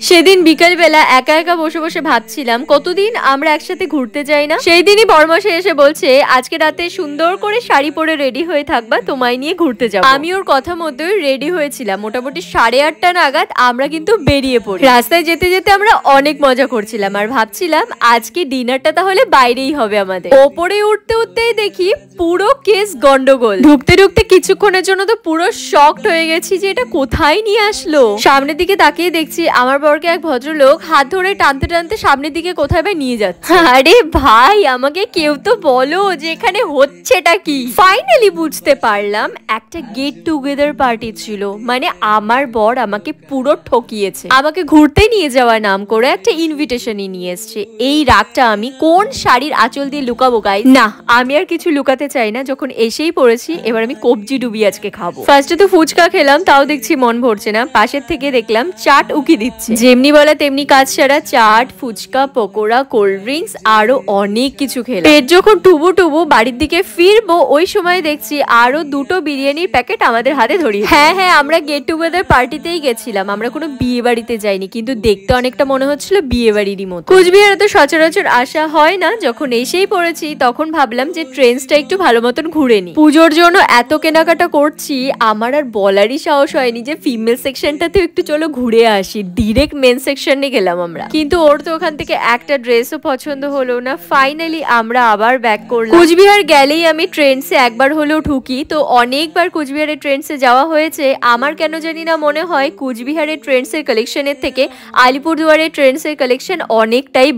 সেদিন বিকালবেলা একা একা বসে বসে ভাবছিলাম কতদিন আমরা একসাথে ঘুরতে যাই না। সেই দিনই বরমশাই এসে বলছে আজকে রাতে সুন্দর করে শাড়ি পরে রেডি হয়ে থাকবা, তোমায় নিয়ে ঘুরতে যাবো। আমি ওর কথা মতোই রেডি হয়েছিলাম। মোটামুটি 8:30 নাগাদ আমরা কিন্তু বেরিয়ে পড়ি। রাস্তায় যেতে যেতে আমরা অনেক মজা করছিলাম আর ভাবছিলাম আজকে ডিনারটা তাহলে বাইরেই হবে আমাদের। ওপরে উঠতে উঠতেই দেখি পুরো কেস গন্ডগোল। ঢুকতে ঢুকতে কিছুক্ষণের জন্য তো পুরো শকড হয়ে গেছি যে এটা কোথায় নিয়ে আসলো। সামনের দিকে তাকিয়ে দেখছি আমার বরকে এক ভদ্রলোক হাত ধরে টানতে টানতে সামনের দিকে কোথায় বা নিয়ে যাচ্ছে। আরে ভাই, আমাকে কেউ তো বলো যে এখানে হচ্ছেটা কি। ফাইনালি বুঝতে পারলাম একটা গেট টুগেদার পার্টি ছিল। মানে আমার বর আমাকে পুরো ঠকিয়েছে। আমাকে ঘুরতে নিয়ে যাওয়ার নাম করে একটা ইনভিটেশনই নিয়ে এসছে। এই রাগটা আমি কোন শাড়ির আঁচল দিয়ে লুকাবো গাইস? না, আমি আর কিছু লুকাতে চাই না। যখন এসেই পড়েছি এবার আমি কবজি ডুবি আজকে খাবো। ফার্স্টে তো ফুচকা খেলাম, তাও দেখছি মন ভরছে না। পাশের থেকে দেখলাম চাট উকি দিচ্ছে। যেমনি বলা তেমনি কাজ সারা। চাট, ফুচকা, পকোড়া, কোল্ড ড্রিঙ্কস আরো অনেক কিছু খেলাম। পেট যখন টুবু টুবু বাড়ির দিকে ফিরবো ওই সময় দেখছি আরো 2টো বিরিয়ানির প্যাকেট আমাদের হাতে ধরিয়ে। হ্যাঁ, আমরা গেট টুগেদার পার্টিতেই গেছিলাম, আমরা কোনো বিয়ে বাড়িতে যাইনি, কিন্তু দেখতে অনেকটা মনে হচ্ছিল বিয়ে বাড়িরই মতো। কুচবিহারে তো সচরাচর আসা হয় না। যখন এসেই পড়েছি তখন ভাবলাম যে ট্রেন্সটা একটু ভালো মতন ঘুরে নি। পুজোর জন্য এত কেনাকাটা করছি, আমার আর বলারই সাহস হয়নি যে ফিমেল সেকশনটাতে একটু চলো ঘুরে আসি। ডিরেক্ট মেন সেকশনে গেলাম আমরা। কিন্তু ওর তো ওখান থেকে একটা ড্রেসও পছন্দ হলো না। ফাইনালি আমরা আবার ব্যাক করলাম। কুচবিহার গেলেই আমি ট্রেন্সে একবার হলেও ঢুকি, তো অনেকবার কুচবিহারের ট্রেন্সে যাওয়া হয়েছে। আমার কেন জানি না মনে হয় কুচবিহারের ট্রেন্সের কালেকশনের থেকে আলিপুরদুয়ারের ট্রেন্সের কালেকশন অনেকটাই